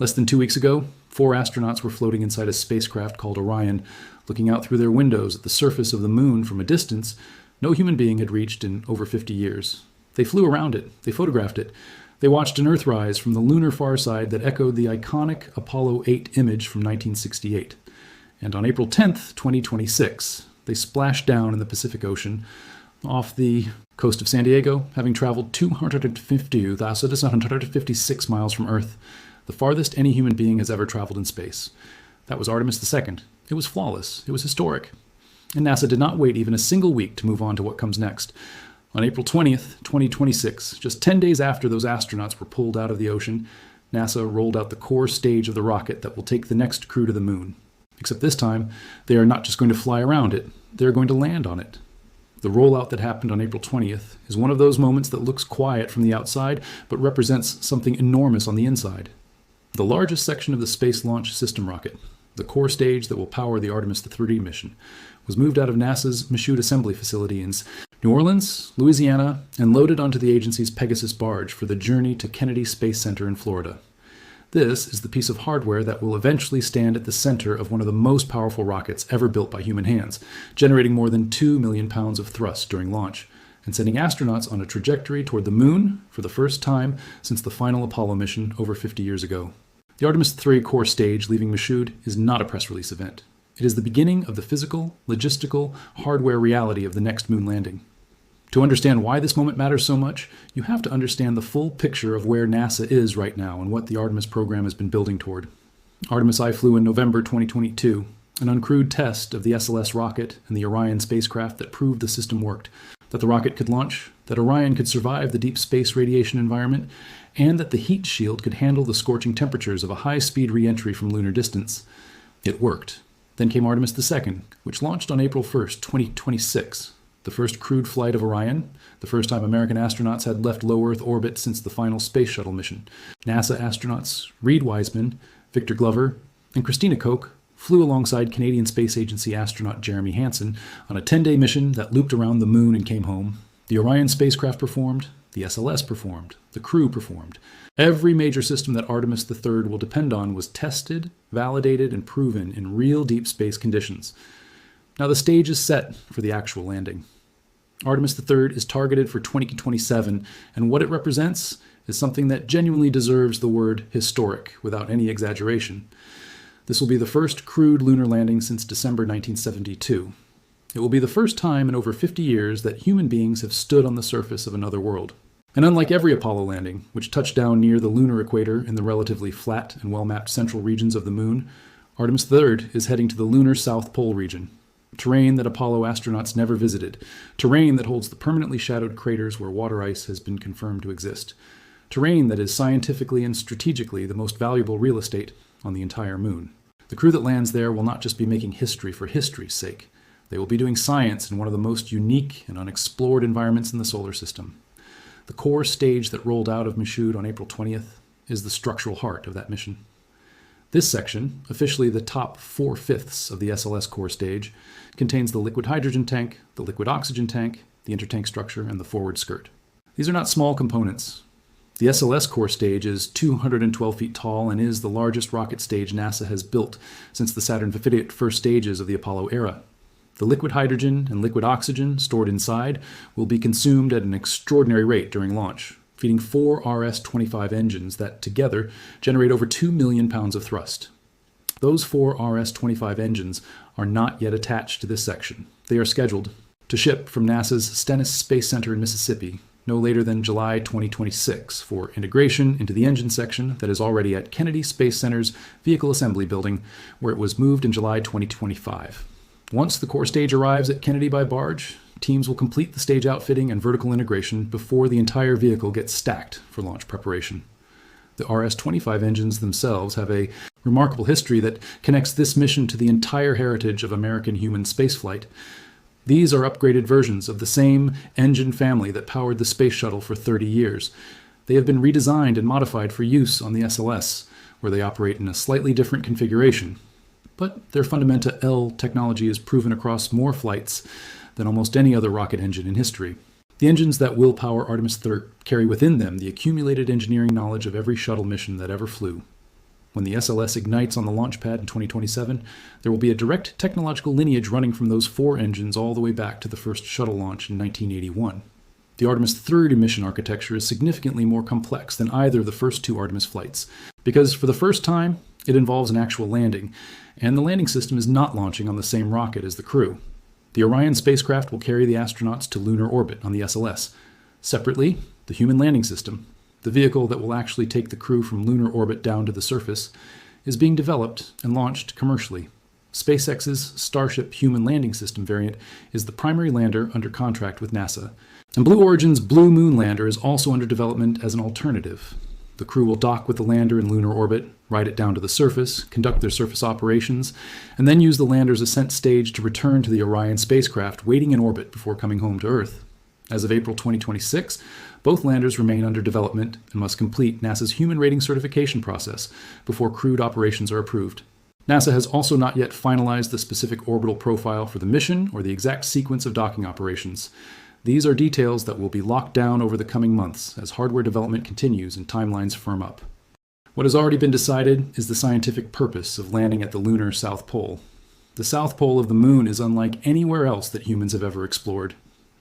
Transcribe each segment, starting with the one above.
Less than 2 weeks ago, 4 astronauts were floating inside a spacecraft called Orion, looking out through their windows at the surface of the moon from a distance no human being had reached in over 50 years. They flew around it, they photographed it, they watched an Earthrise from the lunar far side that echoed the iconic Apollo 8 image from 1968. And on April 10th, 2026, they splashed down in the Pacific Ocean off the coast of San Diego, having traveled 256 miles from Earth, the farthest any human being has ever traveled in space. That was Artemis II. It was flawless. It was historic. And NASA did not wait even a single week to move on to what comes next. On April 20th, 2026, just 10 days after those astronauts were pulled out of the ocean, NASA rolled out the core stage of the rocket that will take the next crew to the moon. Except this time, they are not just going to fly around it, they're going to land on it. The rollout that happened on April 20th is one of those moments that looks quiet from the outside, but represents something enormous on the inside. The largest section of the Space Launch System rocket, the core stage that will power the Artemis III mission, was moved out of NASA's Michoud Assembly Facility in New Orleans, Louisiana, and loaded onto the agency's Pegasus barge for the journey to Kennedy Space Center in Florida. This is the piece of hardware that will eventually stand at the center of one of the most powerful rockets ever built by human hands, generating more than 2 million pounds of thrust during launch, and sending astronauts on a trajectory toward the moon for the first time since the final Apollo mission over 50 years ago. The Artemis III core stage leaving Michoud is not a press release event. It is the beginning of the physical, logistical, hardware reality of the next moon landing. To understand why this moment matters so much, you have to understand the full picture of where NASA is right now and what the Artemis program has been building toward. Artemis I flew in November 2022, an uncrewed test of the SLS rocket and the Orion spacecraft that proved the system worked, that the rocket could launch, that Orion could survive the deep space radiation environment, and that the heat shield could handle the scorching temperatures of a high-speed re-entry from lunar distance. It worked. Then came Artemis II, which launched on April 1st, 2026. The first crewed flight of Orion, the first time American astronauts had left low Earth orbit since the final space shuttle mission. NASA astronauts Reed Wiseman, Victor Glover, and Christina Koch flew alongside Canadian Space Agency astronaut Jeremy Hansen on a 10-day mission that looped around the moon and came home. The Orion spacecraft performed, the SLS performed, the crew performed. Every major system that Artemis III will depend on was tested, validated, and proven in real deep space conditions. Now the stage is set for the actual landing. Artemis III is targeted for 2027, and what it represents is something that genuinely deserves the word historic without any exaggeration. This will be the first crewed lunar landing since December 1972. It will be the first time in over 50 years that human beings have stood on the surface of another world. And unlike every Apollo landing, which touched down near the lunar equator in the relatively flat and well-mapped central regions of the moon, Artemis III is heading to the lunar South Pole region. Terrain that Apollo astronauts never visited. Terrain that holds the permanently shadowed craters where water ice has been confirmed to exist. Terrain that is scientifically and strategically the most valuable real estate on the entire moon. The crew that lands there will not just be making history for history's sake. They will be doing science in one of the most unique and unexplored environments in the solar system. The core stage that rolled out of Michoud on April 20th is the structural heart of that mission. This section, officially the top 4/5 of the SLS core stage, contains the liquid hydrogen tank, the liquid oxygen tank, the intertank structure, and the forward skirt. These are not small components. The SLS core stage is 212 feet tall and is the largest rocket stage NASA has built since the Saturn V first stages of the Apollo era. The liquid hydrogen and liquid oxygen stored inside will be consumed at an extraordinary rate during launch, feeding 4 RS-25 engines that together generate over 2 million pounds of thrust. Those 4 RS-25 engines are not yet attached to this section. They are scheduled to ship from NASA's Stennis Space Center in Mississippi no later than July 2026 for integration into the engine section that is already at Kennedy Space Center's Vehicle Assembly Building, where it was moved in July 2025. Once the core stage arrives at Kennedy by barge, teams will complete the stage outfitting and vertical integration before the entire vehicle gets stacked for launch preparation. The RS-25 engines themselves have a remarkable history that connects this mission to the entire heritage of American human spaceflight. These are upgraded versions of the same engine family that powered the space shuttle for 30 years. They have been redesigned and modified for use on the SLS, where they operate in a slightly different configuration. But their fundamental L technology is proven across more flights than almost any other rocket engine in history. The engines that will power Artemis III carry within them the accumulated engineering knowledge of every shuttle mission that ever flew. When the SLS ignites on the launch pad in 2027, there will be a direct technological lineage running from those 4 engines all the way back to the first shuttle launch in 1981. The Artemis III mission architecture is significantly more complex than either of the first 2 Artemis flights, because for the first time, it involves an actual landing, and the landing system is not launching on the same rocket as the crew. The Orion spacecraft will carry the astronauts to lunar orbit on the SLS. Separately, the Human Landing System, the vehicle that will actually take the crew from lunar orbit down to the surface, is being developed and launched commercially. SpaceX's Starship Human Landing System variant is the primary lander under contract with NASA, and Blue Origin's Blue Moon lander is also under development as an alternative. The crew will dock with the lander in lunar orbit, ride it down to the surface, conduct their surface operations, and then use the lander's ascent stage to return to the Orion spacecraft waiting in orbit before coming home to Earth. As of April 2026, both landers remain under development and must complete NASA's human rating certification process before crewed operations are approved. NASA has also not yet finalized the specific orbital profile for the mission or the exact sequence of docking operations. These are details that will be locked down over the coming months as hardware development continues and timelines firm up. What has already been decided is the scientific purpose of landing at the lunar South Pole. The South Pole of the Moon is unlike anywhere else that humans have ever explored.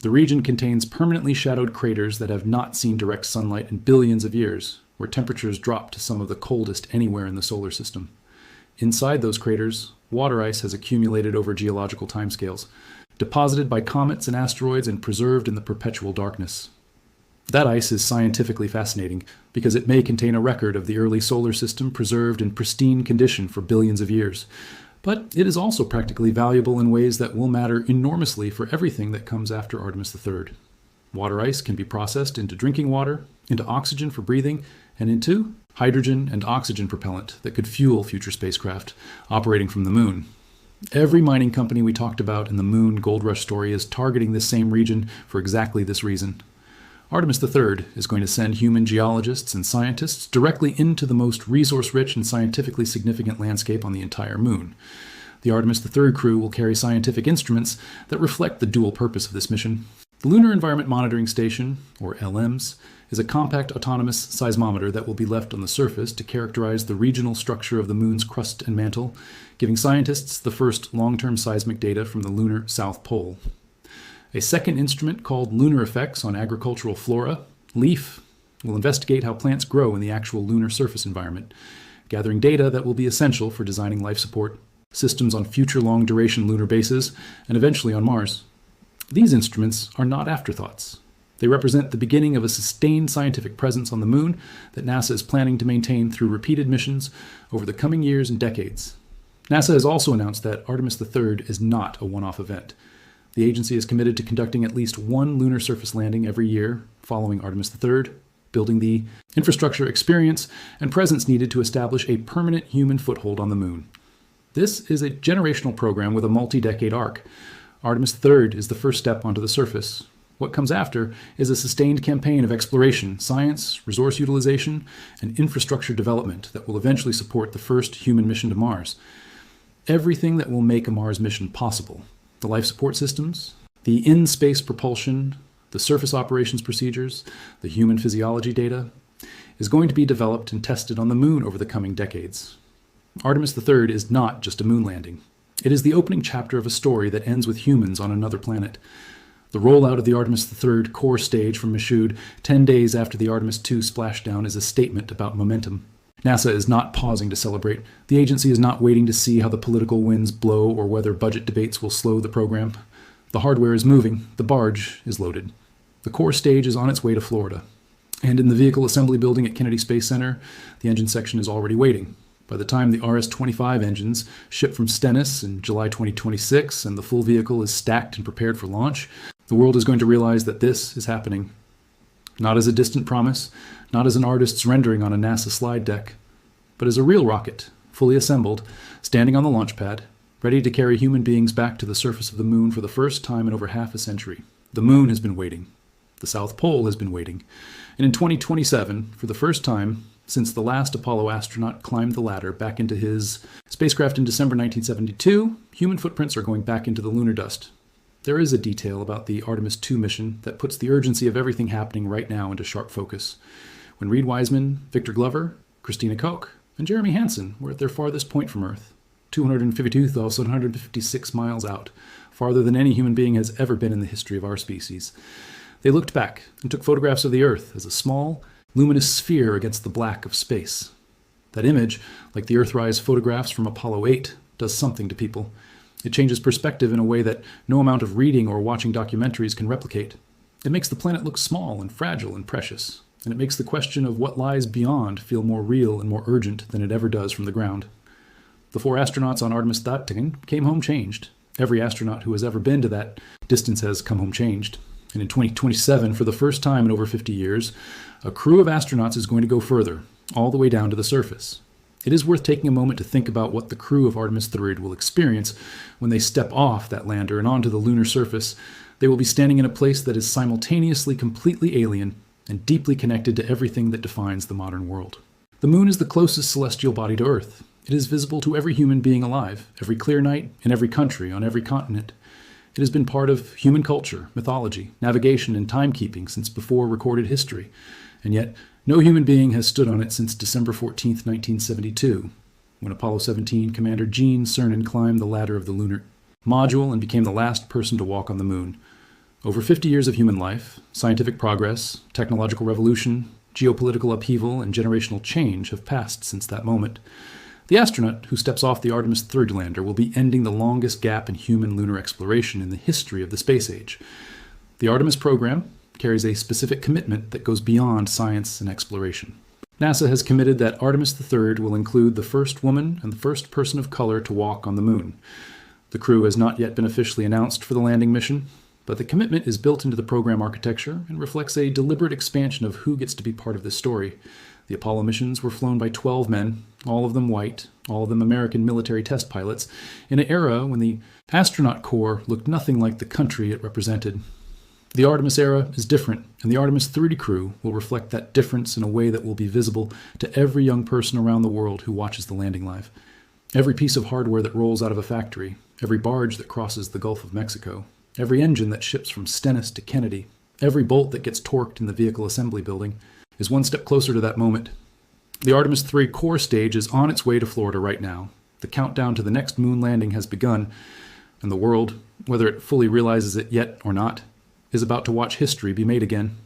The region contains permanently shadowed craters that have not seen direct sunlight in billions of years, where temperatures drop to some of the coldest anywhere in the solar system. Inside those craters, water ice has accumulated over geological timescales, deposited by comets and asteroids and preserved in the perpetual darkness. That ice is scientifically fascinating because it may contain a record of the early solar system preserved in pristine condition for billions of years. But it is also practically valuable in ways that will matter enormously for everything that comes after Artemis III. Water ice can be processed into drinking water, into oxygen for breathing, and into hydrogen and oxygen propellant that could fuel future spacecraft operating from the moon. Every mining company we talked about in the Moon Gold Rush story is targeting this same region for exactly this reason. Artemis III is going to send human geologists and scientists directly into the most resource-rich and scientifically significant landscape on the entire Moon. The Artemis III crew will carry scientific instruments that reflect the dual purpose of this mission. The Lunar Environment Monitoring Station, or LEMS, is a compact autonomous seismometer that will be left on the surface to characterize the regional structure of the Moon's crust and mantle, giving scientists the first long-term seismic data from the lunar South Pole. A second instrument called Lunar Effects on Agricultural Flora, LEAF, will investigate how plants grow in the actual lunar surface environment, gathering data that will be essential for designing life support systems on future long-duration lunar bases and eventually on Mars. These instruments are not afterthoughts. They represent the beginning of a sustained scientific presence on the Moon that NASA is planning to maintain through repeated missions over the coming years and decades. NASA has also announced that Artemis III is not a one-off event. The agency is committed to conducting at least one lunar surface landing every year following Artemis III, building the infrastructure, experience, and presence needed to establish a permanent human foothold on the Moon. This is a generational program with a multi-decade arc. Artemis III is the first step onto the surface. What comes after is a sustained campaign of exploration, science, resource utilization, and infrastructure development that will eventually support the first human mission to Mars. Everything that will make a Mars mission possible, the life support systems, the in-space propulsion, the surface operations procedures, the human physiology data, is going to be developed and tested on the Moon over the coming decades. Artemis III is not just a moon landing. It is the opening chapter of a story that ends with humans on another planet. The rollout of the Artemis III core stage from Michoud 10 days after the Artemis II splashdown is a statement about momentum. NASA is not pausing to celebrate. The agency is not waiting to see how the political winds blow or whether budget debates will slow the program. The hardware is moving. The barge is loaded. The core stage is on its way to Florida. And in the vehicle assembly building at Kennedy Space Center, the engine section is already waiting. By the time the RS-25 engines ship from Stennis in July 2026 and the full vehicle is stacked and prepared for launch, the world is going to realize that this is happening. Not as a distant promise, not as an artist's rendering on a NASA slide deck, but as a real rocket, fully assembled, standing on the launch pad, ready to carry human beings back to the surface of the Moon for the first time in over half a century. The Moon has been waiting. The South Pole has been waiting. And in 2027, for the first time since the last Apollo astronaut climbed the ladder back into his spacecraft in December 1972, human footprints are going back into the lunar dust. There is a detail about the Artemis II mission that puts the urgency of everything happening right now into sharp focus. When Reed Wiseman, Victor Glover, Christina Koch, and Jeremy Hansen were at their farthest point from Earth, 252,156 miles out, farther than any human being has ever been in the history of our species. They looked back and took photographs of the Earth as a small, luminous sphere against the black of space. That image, like the Earthrise photographs from Apollo 8, does something to people. It changes perspective in a way that no amount of reading or watching documentaries can replicate. It makes the planet look small and fragile and precious, and it makes the question of what lies beyond feel more real and more urgent than it ever does from the ground. The 4 astronauts on Artemis II came home changed. Every astronaut who has ever been to that distance has come home changed. And in 2027, for the first time in over 50 years, a crew of astronauts is going to go further, all the way down to the surface. It is worth taking a moment to think about what the crew of Artemis III will experience when they step off that lander and onto the lunar surface. They will be standing in a place that is simultaneously completely alien and deeply connected to everything that defines the modern world. The moon is the closest celestial body to Earth. It is visible to every human being alive, every clear night, in every country, on every continent. It has been part of human culture, mythology, navigation, and timekeeping since before recorded history, and yet no human being has stood on it since December 14, 1972, when Apollo 17 Commander Gene Cernan climbed the ladder of the lunar module and became the last person to walk on the moon. Over 50 years of human life, scientific progress, technological revolution, geopolitical upheaval, and generational change have passed since that moment. The astronaut who steps off the Artemis III lander will be ending the longest gap in human lunar exploration in the history of the space age. The Artemis program carries a specific commitment that goes beyond science and exploration. NASA has committed that Artemis III will include the first woman and the first person of color to walk on the moon. The crew has not yet been officially announced for the landing mission, but the commitment is built into the program architecture and reflects a deliberate expansion of who gets to be part of this story. The Apollo missions were flown by 12 men, all of them white, all of them American military test pilots, in an era when the astronaut corps looked nothing like the country it represented. The Artemis era is different, and the Artemis III crew will reflect that difference in a way that will be visible to every young person around the world who watches the landing live. Every piece of hardware that rolls out of a factory, every barge that crosses the Gulf of Mexico, every engine that ships from Stennis to Kennedy, every bolt that gets torqued in the vehicle assembly building, is one step closer to that moment. The Artemis III core stage is on its way to Florida right now. The countdown to the next moon landing has begun, and the world, whether it fully realizes it yet or not, is about to watch history be made again.